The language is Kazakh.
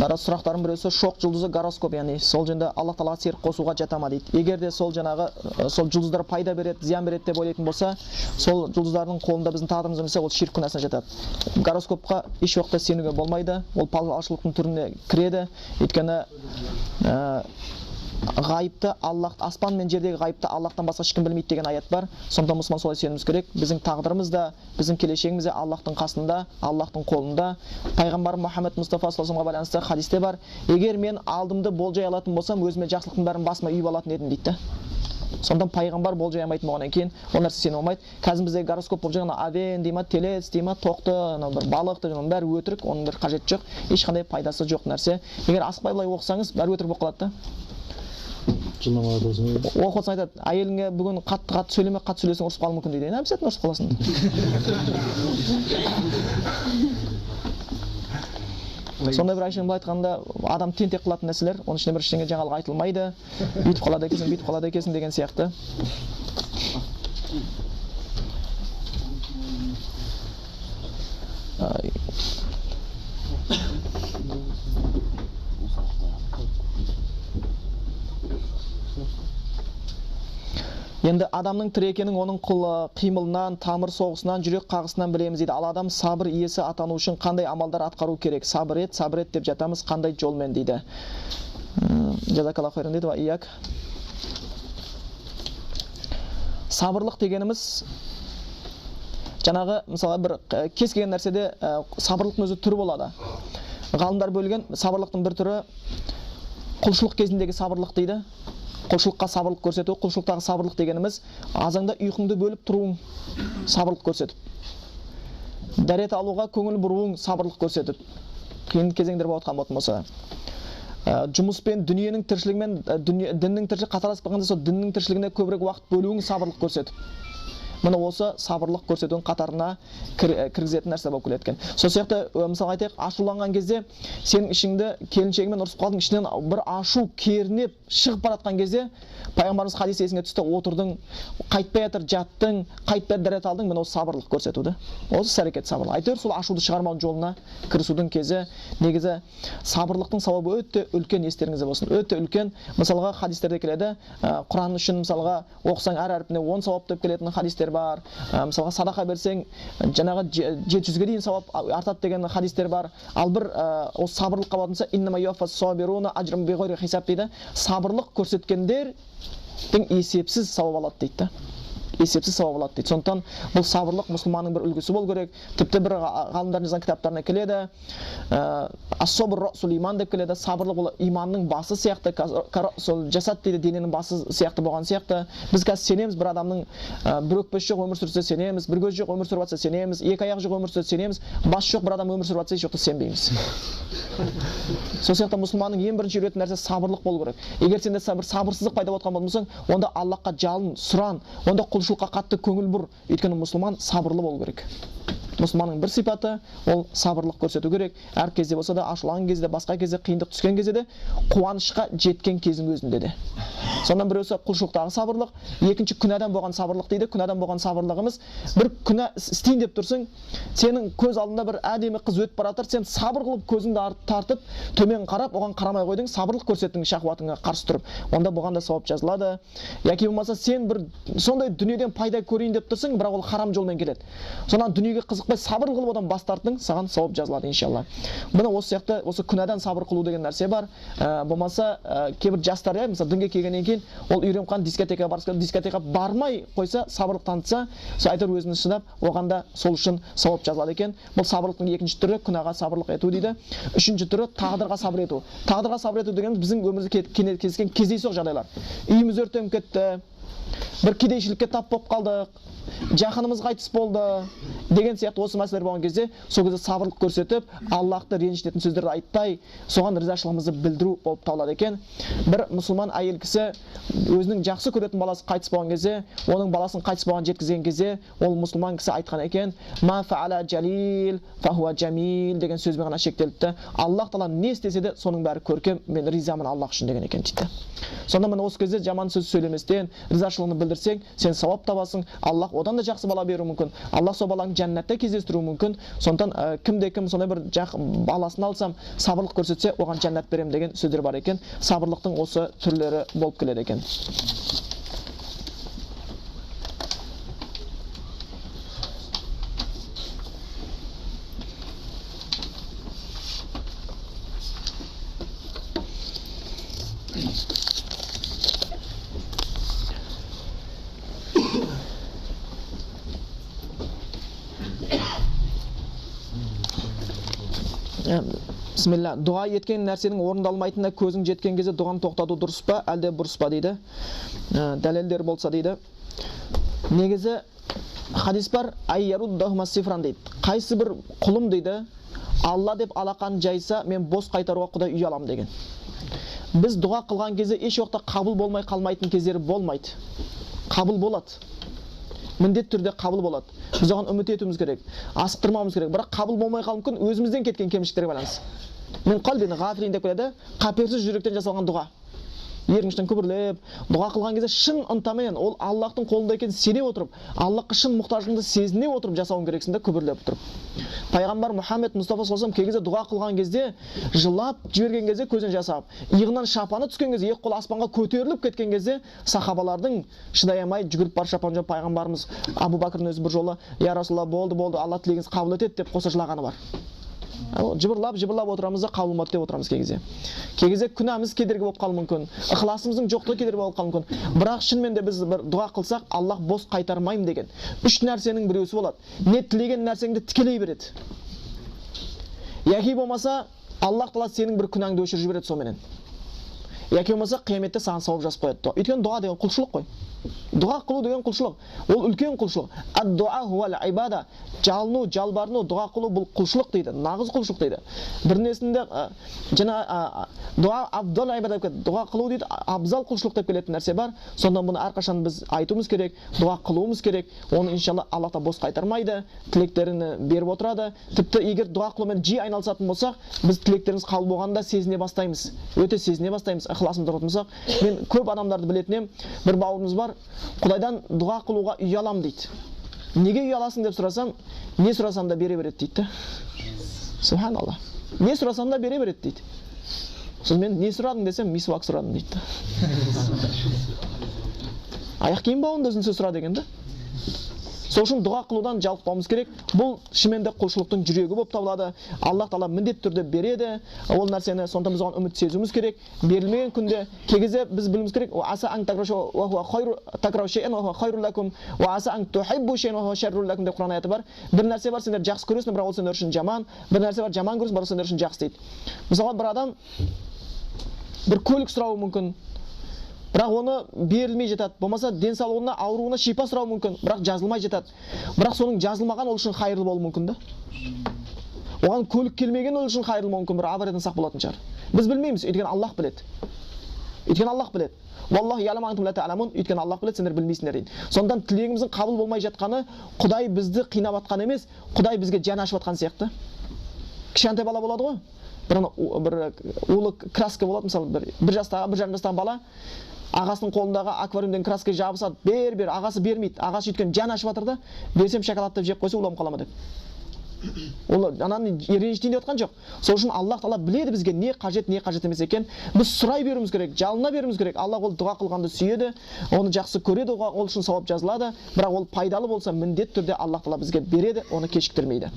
Сұрақтардың біреусі шоқ жұлдызы гороскоп, яғни сол жөнде Алла Тағала серік қосуға жата ма дейді. Егер де сол жаңағы сол жұлдыздар пайда береді, зиян береді деп ойлайтын болса, сол жұлдыздардың қолында біздің тағдырымыз емес, ол ширк күнәсіне жатады. Гороскопқа еш уақытта сенуге болмайды. Ол палшылықтың түріне кіреді. Өйткені ғайыпты Аллах, аспан мен жердегі ғайыпты Аллахтан басқа ешкім білмейді деген аят бар. Сондықтан мұсылман солай сенуіміз керек. Біздің тағдырымыз да, біздің келешегіміз де Аллахтың қасында, Аллахтың қолында. Пайғамбар Мұхаммед Мұстафа саллаллаху алейхи байланысты хадисте бар: егер мен алдымды болжай алатын болсам, өзіме жақсылықтың бәрін басыма үйіп алатын едім дейді. Сондықтан пайғамбар болжай алмайтын болғаннан кейін ол нәрсе сене болмайды. Қазір біздегі гороскоп болжаған авен дей ма, телец дей ма, тоқты, бір балық деген бәрі өтірік, оның бір қажеті жоқ, ешқандай пайдасы жоқ нәрсе. Егер асықпай былай оқысаңыз, бәрі өтірік болып қалады да. Оқып отырсаң айтады, әйеліңе бүгін қатты сөйлеме, қатты сөйлесең ұрысып қалуы мүмкін дейді. Әбсәтін ұрысып қаласың. Сондай бір Айшаның былай айтқанда, адам тентек қылатын нәрселер, оның ішінде бір ештеңе жаңалық айтылмайды, бүйтіп қалады екенсің, бүйтіп қалады екенсің деген сияқты. Енді адамның тірі екенін оның қимылынан, тамыр соғысынан, жүрек қағысынан білеміз дейді. Ал адам сабыр иесі атану үшін қандай амалдар атқару керек? Сабыр ет деп жатамыз, қандай жолмен дейді. Жазакаллаху хайран дейді. Ва ияк. Сабырлық дегеніміз жаңағы мысалы бір кез келген нәрседе сабырлықтың өзі түрі болады. Ғалымдар бөлген сабырлықтың бір түрі құлшылық кезіндегі сабырлық дейді. Құлшылыққа сабырлық көрсету. Құлшылықтағы сабырлық дегеніміз азаңда ұйқыңды бөліп тұруың сабырлық көрсетіп, дәрет алуға көңіл бұруың сабырлық көрсетіп, қиын кезеңдер болып жатқан болса, жұмыспен, дүниенің тіршілігімен діннің тіршілігі қатарласып қалғанда сол діннің тіршілігіне көбірек уақыт бөлуің сабырлық көрсетіп. Мына осы сабырлық көрсетудің қатарына кіргізетін нәрсе болып келеді екен. Сол сияқты мысалы айтайық, ашуланған кезде сенің ішіңді келіншегімен ұрысып қалдың, ішінен бір ашу кернеп шығып баратқан кезде пайғамбарымыз хадис есіңе түсті, отырдың, қайтпай жатыр, жаттың, қайтпай дәрет алдың, мына осы сабырлық көрсетуді. Осы әрекет сабырлық. Әйтеуір сол ашуды шығармау жолына кірісудің кезі. Негізі сабырлықтың сауабы өте үлкен, естеріңізде болсын. Өте үлкен. Мысалға хадистерде келеді, Құран үшін мысалға оқысаң әр әрпіне 10 сауап деп келетін хадистер бар. Мысалға садақа берсең жаңағы 700-ге дейін сауап артады деген хадистер бар. Ал бір осы сабырлыққа болатынса иннама юаффас сабируна ажрун биғайри хисаб дейді. Сабырлық көрсеткендердің есепсіз сауап алады дейді. Есепсіз сауап алады дейді. Сондықтан бұл сабырлық мұсылманның бір үлгісі болу керек. Тіпті бір ғалымдардың жазған кітаптарына келеді, ас-сабр расул иман деп келеді. Сабырлық ол иманның басы сияқты, сол жасат дейді, дененің басы сияқты болған сияқты. Біз қазір сенеміз, бір адамның бір өкпесі жоқ өмір сүрсе сенеміз, бір көз жоқ өмір сүріп жатса сенеміз, екі аяқ жоқ өмір сүрсе сенеміз, бас жоқ бір адам өмір сүріп жатса еш уақытта сенбейміз. Сол сияқты мұсылманның ең бірінші үйрететін нәрсе сабырлық болу керек. Егер сенде бір сабырсыздық пайда болған болсаң, онда Аллахқа жалын, сұран, онда құлшылыққа қатты көңіл бұр. Өйткені мұсылман сабырлы болу керек. Мұсылманның бір сипаты ол сабырлық көрсету керек. Әр кезде болса да, ашуланған кезде, басқа кезде, қиындық түскен кезде де, қуанышқа жеткен кездің өзінде де. Сондан біреусі құлшылықтағы сабырлық, екінші күнәдан болған сабырлық дейді. Күнәдан болған сабырлығымыз, бір күнә істейін деп тұрсың, сенің көз алдында бір әдемі қыз өтіп бара жатыр, сен сабыр қылып көзіңді тартып, төмен қарап, оған қарамай қойдың, сабырлық көрсеттің шахуатыңа қарсы тұрып. Онда бұған да сауап жазылады. Яки болмаса сен бір сондай дүниеден пайда көрейін деп тұрсың, бірақ ол харам жолмен келеді. Сонан дүниеге қызықпай сабыр қылып одан бас тарттың, саған сауап жазылады иншалла. Мына осы сияқты осы күнәдан сабыр қылу деген нәрсе бар. Болмаса кейбір жастар мысалы дінге келгеннен кейін ол үйреніп қалған дискотекаға барса, дискотекаға бармай қойса, сабырлық танытса, сол әйтеуір өзін шыдап, оған да сол үшін сауап жазылады екен. Бұл сабырлықтың екінші түрі күнәға сабырлық ету дейді. Үшінші түрі тағдырға сабыр ету. Тағдырға сабыр ету дегеніміз біздің өмірімізде кездескен кездейсоқ жағдайлар. Үйіміз өртеніп кетті, бір кедейшілікке тап болып қалдық, жақынымыз қайтыс болды деген сияқты осы мәселелер болған кезде сол кезде сабырлық көрсетіп, Аллахты ренжітетін сөздерді айтпай, соған ризашылығымызды білдіру болып табылады екен. Бір мұсылман әйел кісі өзінің жақсы көретін баласы қайтыс болған кезде, оның баласын қайтыс болған жеткізген кезде, ол мұсылман кісі айтқан екен, ма фаала жалил фахуа жамил деген сөзбен ғана шектеліпті. Аллах Тағала не істесе де соның бәрі көркем, мен ризамын Аллах үшін деген екен дейді. Сонда міне осы кезде жаман сөз сөйлеместен, ризашылығын білдірсең, сен сауап табасың, Аллах одан да жақсы бала беруі мүмкін. Алла сол баланы жәннатта кездестіруі мүмкін. Сондықтан кімде-кім сондай бір баласын алсам, сабырлық көрсетсе, оған жәннат беремін деген сөздер бар екен. Сабырлықтың осы түрлері болып келеді екен. Бисмилла, дұға еткен нәрсенің орындалмайтынына көзің жеткен кезде дұғаны тоқтату дұрыс па, әлде бұрыс па дейді. Дәлелдер болса дейді. Негізі хадис бар, айяруддахума сифран дейді. Қайсы бір құлым дейді, Алла деп алақан жайса, мен бос қайтаруға Құдай үй алам деген. Біз дұға қылған кезде еш уақытта қабыл болмай қалмайтын кездері болмайды. Қабыл болады. Міндет түрде қабыл болады. Біз оған үміт етуіміз керек, асықтырмауымыз керек. Бірақ қабыл болмай қалуы мүмкін өзімізден кеткен кемшіліктерге байланысты. Мен қалбин ғафилин деп келеді, қаперсіз жүректен жасалған дұға. Ерінішten күбірлеп, дұға қылған кезде шын ынтамен, ол Аллахтың қолында екенін сене отырып, Аллахқа шын мұқтажыңды сезіне отырып жасауың керексің да, күбірлеп отырып. Пайғамбар Мұхаммед Мұстафа саллаллаху алейхи ва саллям кей кезде дұға қылған кезде, жылап жіберген кезде көзінен жас ағып, иығынан шапаны түскен кезде, екі қол аспанға көтеріліп кеткен кезде, сахабалардың шыдай алмай жүгіріп бар шапан жауып пайғамбарымыз Абу Бәкірдің өзі бір жолы, я Расулалла, болды, Алла тілегіңізді қабыл етеді деп қоса жылағаны бар. Жыбырлап отырамыз да қабыл болмады деп отырамыз кей кезде. Кей кезде күнәміз кедергі болып қалуы мүмкін, ықыласымыздың жоқтығы кедергі болып қалуы мүмкін. Бірақ шынымен де біз бір дұға қылсақ, Аллах бос қайтармаймын деген үш нәрсенің біреусі болады. Не тілеген нәрсеңді тікелей береді. Яки болмаса, Аллах Тағала сенің бір күнәңді өшіріп жібереді соменен. Яки болмаса, қияметте саған сауап жазып қояды. Өйткені дұға деген құлшылық қой. Дұға қылу деген құлшылық. Ол үлкен құлшылық. Ад-дуа хуал ибада. Жалыну, жалбарыну, дұға қылу бұл құлшылық дейді. Нағыз құлшылық дейді. Бірнесінде жаңа дуа абдал ибада деп келеді. Дұға қылу дейді, абзал құлшылық деп келетін нәрсе бар. Сондан бұны әрқашан біз айтуымыз керек, дұға қылуымыз керек. Оны иншалла Алла та бос қайтармайды, тілектерін беріп отырады. Тіпті егер дұға қылумен жиі айналысатын болсақ, біз тілектеріміз қабыл болғанда сезіне бастаймыз. Өте сезіне бастаймыз. Ықыласымызды құртсақ, мен көп адамдарды білетінем. Bir бауырымыз бар, Құдайдан дұға қылуға үй алам дейді. Неге үй аласың деп сұрасам, не сұрасам да бере береді дейді. Субханалла. Не сұрасам да бере береді дейді. Сосын мен не сұрадың десем, мисвак сұрадым дейді. Аяқ киім бауында өзінше сұра деген да. Сол үшін дұға қылудан жалықпауымыз керек. Бұл шынымен де құлшылықтың жүрегі болып табылады. Аллах Тағала міндетті түрде береді. Ол нәрсені сондықтан біз оған үміт сезуіміз керек. Берілмеген күнде кей кезде біз білуіміз керек. Аса аң такрау шейъан ва хуа хайрун лакум ва аса аң тухиббу шейъан ва хуа шаррун лакум деп Құран аяты бар. Bir нәрсе бар, сендер жақсы көресіңдер, бірақ ол сендер үшін жаман. Bir нәрсе бар, жаман көресің, бірақ сендер үшін жақсы дейді. Мысалы, бір адам бір көлік сұрауы мүмкін. Бірақ оны берілмей жатады. Болмаса денсаулығына, ауруына шипа сұрауы мүмкін, бірақ жазылмай жатады. Бірақ соның жазылмаған ол үшін хайырлы болуы мүмкін да. Оған көлік келмеген ол үшін хайырлы болуы мүмкін, бір авариядан сақ болатын шығар. Біз білмейміз, өйткені Аллах біледі. Валлаху я'ламу антум ла та'ламун, өйткені Аллах біледі, сендер білмейсіңдер дейді. Сондықтан тілегіміздің қабыл болмай жатқаны Құдай бізді қинап атқан емес, Құдай бізге жан ашып атқан сияқты. Кішкентай бала болады ғой. Bir улы краска болады, мысалы бір жастағы, бір жарым жастағы бала ағасының қолындағы аквариумден краска жабысады, бер, ағасы бермейді. Ағасы өйткені жан ашып жатыр да, берсем шоколад деп жеп қойса уланып қалама деп. Ол ананы ренжітейін деп отқан жоқ. Сол үшін Аллах Тағала біледі бізге не қажет емес екен. Біз сұрай беруіміз керек, жалына беруіміз керек. Аллах ол дұға қылғанды сүйеді, оны жақсы көреді, ол үшін сауап жазылады. Бірақ ол пайдалы болса, міндетті түрде Аллах Тағала бізге береді, оны кешіктірмейді.